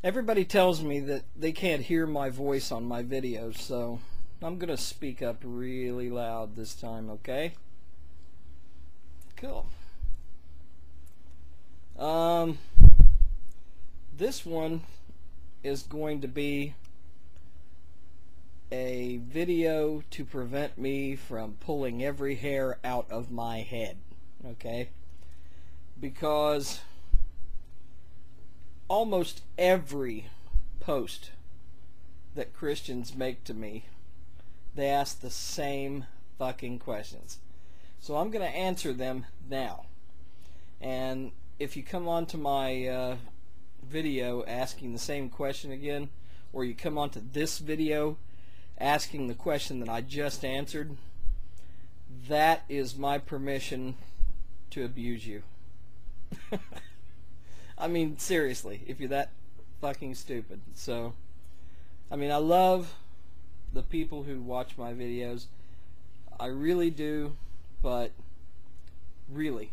Everybody tells me that they can't hear my voice on my videos, so I'm gonna speak up really loud this time, okay? Cool. This one is going to be a video to prevent me from pulling every hair out of my head, okay? Because almost every post that Christians make to me, they ask the same fucking questions. So I'm going to answer them now. And if you come onto my video asking the same question again, or you come onto this video asking the question that I just answered, that is my permission to abuse you. I mean, seriously, if you're that fucking stupid. So, I mean, I love the people who watch my videos. I really do, but really,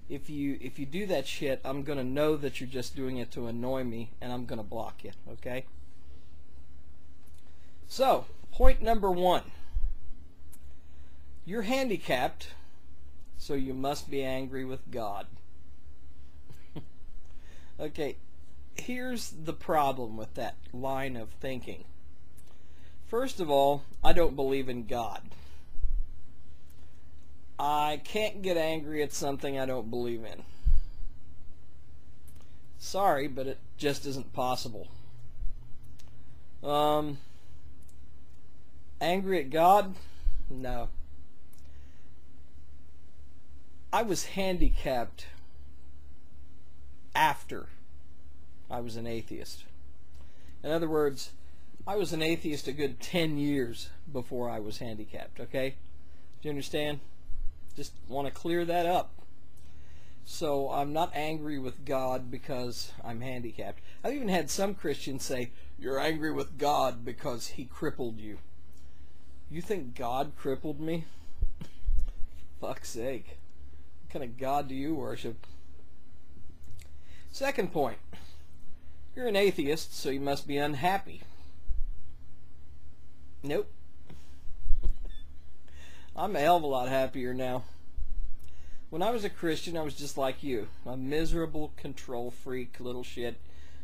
if you do that shit, I'm gonna know that you're just doing it to annoy me, and I'm gonna block you, okay? So, point number 1. You're handicapped, so you must be angry with God. Okay, here's the problem with that line of thinking. First of all, I don't believe in God. I can't get angry at something I don't believe in. Sorry, but it just isn't possible. Angry at God? No. I was handicapped after I was an atheist. In other words, I was an atheist a good 10 years before I was handicapped, okay? Do you understand? Just want to clear that up. So I'm not angry with God because I'm handicapped. I've even had some Christians say, you're angry with God because he crippled you. You think God crippled me? Fuck's sake. What kind of God do you worship? Second point. You're an atheist, so you must be unhappy. Nope. I'm a hell of a lot happier now. When I was a Christian, I was just like you. A miserable control freak little shit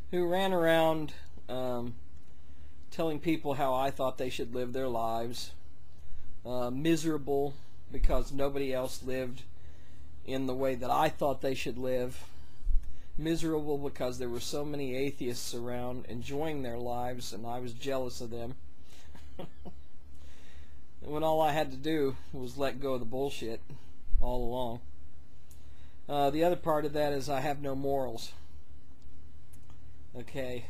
who ran around telling people how I thought they should live their lives. Miserable because nobody else lived in the way that I thought they should live. Miserable because there were so many atheists around enjoying their lives and I was jealous of them. When all I had to do was let go of the bullshit all along. The other part of that is I have no morals. Okay.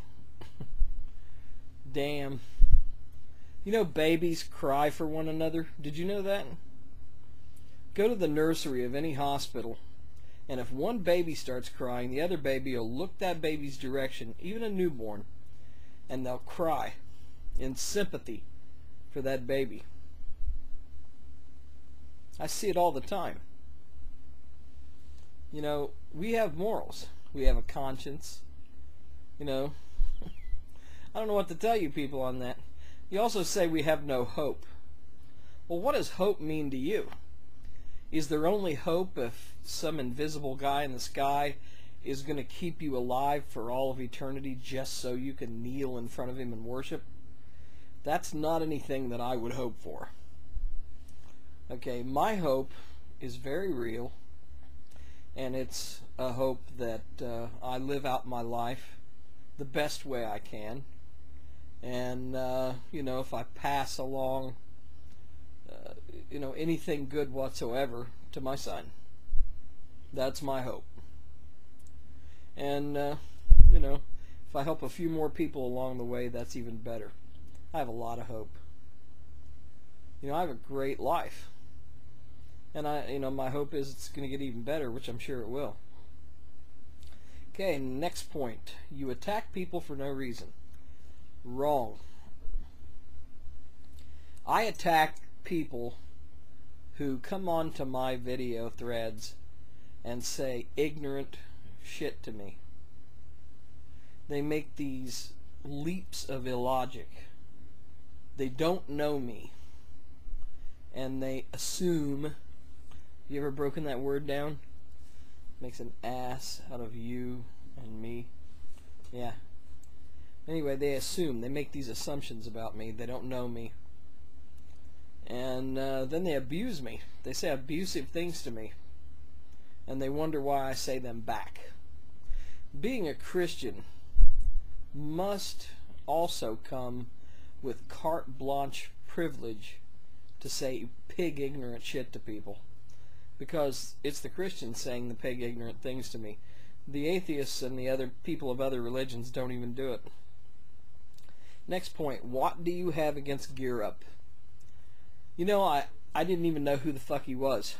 Damn. You know babies cry for one another? Did you know that? Go to the nursery of any hospital, and if one baby starts crying, the other baby will look that baby's direction, even a newborn, and they'll cry in sympathy for that baby. I see it all the time. You know, we have morals. We have a conscience. You know, I don't know what to tell you people on that. You also say we have no hope. Well, what does hope mean to you? Is there only hope if some invisible guy in the sky is going to keep you alive for all of eternity just so you can kneel in front of him and worship? That's not anything that I would hope for. Okay, my hope is very real, and it's a hope that I live out my life the best way I can. And, you know, if I pass along, you know, anything good whatsoever to my son. That's my hope. And, you know, if I help a few more people along the way, that's even better. I have a lot of hope. You know, I have a great life. And you know, my hope is it's going to get even better, which I'm sure it will. Okay, next point. You attack people for no reason. Wrong. I attack people who come onto my video threads and say ignorant shit to me. they make these leaps of illogic. They don't know me, and they assume. You ever broken that word down? Makes an ass out of you and me. Yeah. Anyway, they assume. They make these assumptions about me. They don't know me. And then they abuse me. They say abusive things to me. And they wonder why I say them back. Being a Christian must also come with carte blanche privilege to say pig ignorant shit to people. Because it's the Christians saying the pig ignorant things to me. The atheists and the other people of other religions don't even do it. Next point, what do you have against Gear Up? You know, I didn't even know who the fuck he was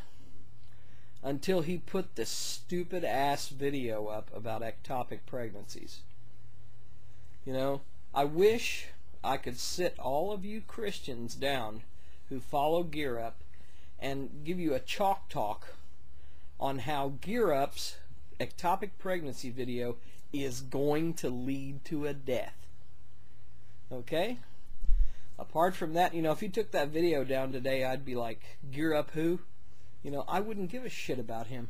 until he put this stupid ass video up about ectopic pregnancies. You know, I wish I could sit all of you Christians down who follow Gear Up and give you a chalk talk on how Gear Up's ectopic pregnancy video is going to lead to a death. Okay? Apart from that, you know, if you took that video down today, I'd be like, Gear Up who? You know, I wouldn't give a shit about him.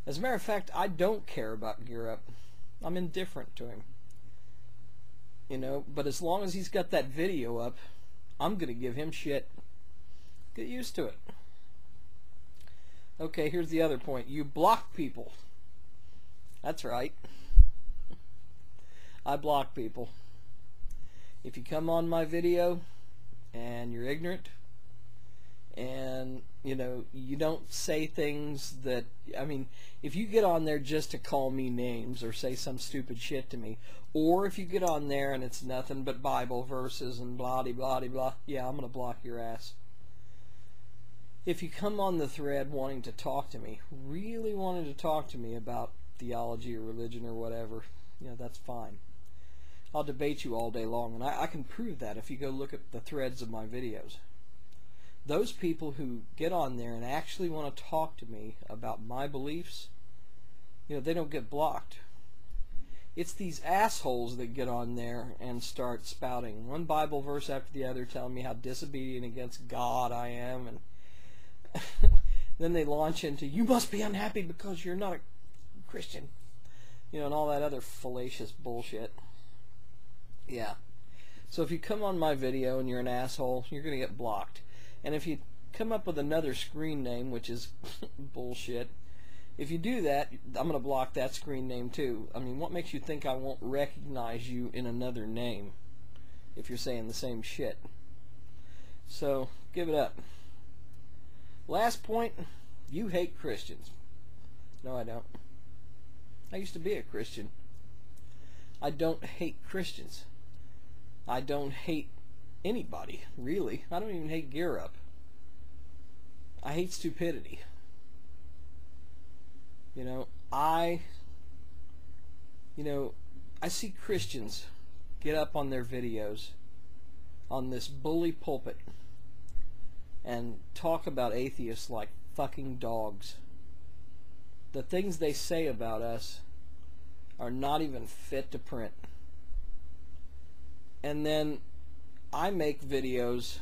As a matter of fact, I don't care about Gear Up. I'm indifferent to him. You know, but as long as he's got that video up, I'm going to give him shit. Get used to it. Okay, here's the other point. You block people. That's right. I block people. If you come on my video and you're ignorant and, you know, you don't say things that, I mean, if you get on there just to call me names or say some stupid shit to me, or if you get on there and it's nothing but Bible verses and blah-de-blah-de-blah, yeah, I'm going to block your ass. If you come on the thread wanting to talk to me, really wanting to talk to me about theology or religion or whatever, you know, that's fine. I'll debate you all day long, and I can prove that if you go look at the threads of my videos. Those people who get on there and actually want to talk to me about my beliefs, you know, they don't get blocked. It's these assholes that get on there and start spouting one Bible verse after the other, telling me how disobedient against God I am, and then they launch into, you must be unhappy because you're not a Christian, you know, and all that other fallacious bullshit. Yeah. So if you come on my video and you're an asshole, you're going to get blocked. And if you come up with another screen name, which is bullshit, if you do that, I'm going to block that screen name too. I mean, what makes you think I won't recognize you in another name if you're saying the same shit? So, give it up. Last point, you hate Christians. No, I don't. I used to be a Christian. I don't hate Christians. I don't hate anybody, really. I don't even hate Gear Up. I hate stupidity. You know, I see Christians get up on their videos on this bully pulpit and talk about atheists like fucking dogs. The things they say about us are not even fit to print. And then I make videos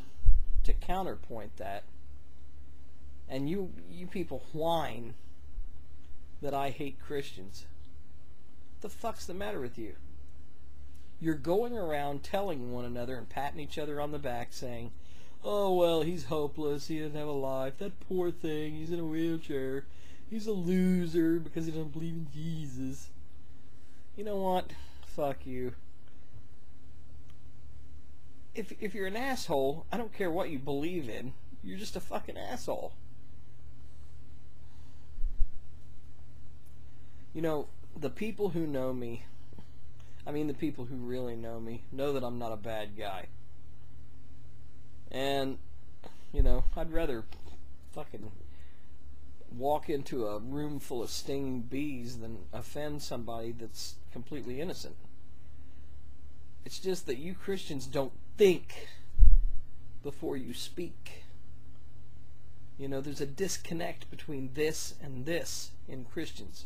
to counterpoint that, and you people whine that I hate Christians. What the fuck's the matter with you? You're going around telling one another and patting each other on the back saying, oh well, he's hopeless, he doesn't have a life, that poor thing, he's in a wheelchair, he's a loser because he doesn't believe in Jesus. You know what? Fuck you. If you're an asshole, I don't care what you believe in, you're just a fucking asshole. You know, the people who know me, I mean the people who really know me, know that I'm not a bad guy. And, you know, I'd rather fucking walk into a room full of stinging bees than offend somebody that's completely innocent. It's just that you Christians don't think before you speak. You know, there's a disconnect between this and this in Christians.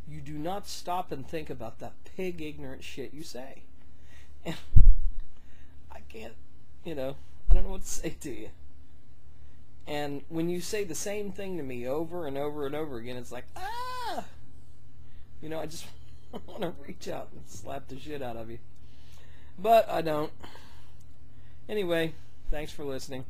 you do not stop and think about the pig ignorant shit you say. And I can't, I don't know what to say to you. And when you say the same thing to me over and over and over again, it's like, ah! I just want to reach out and slap the shit out of you. But I don't. Anyway, thanks for listening.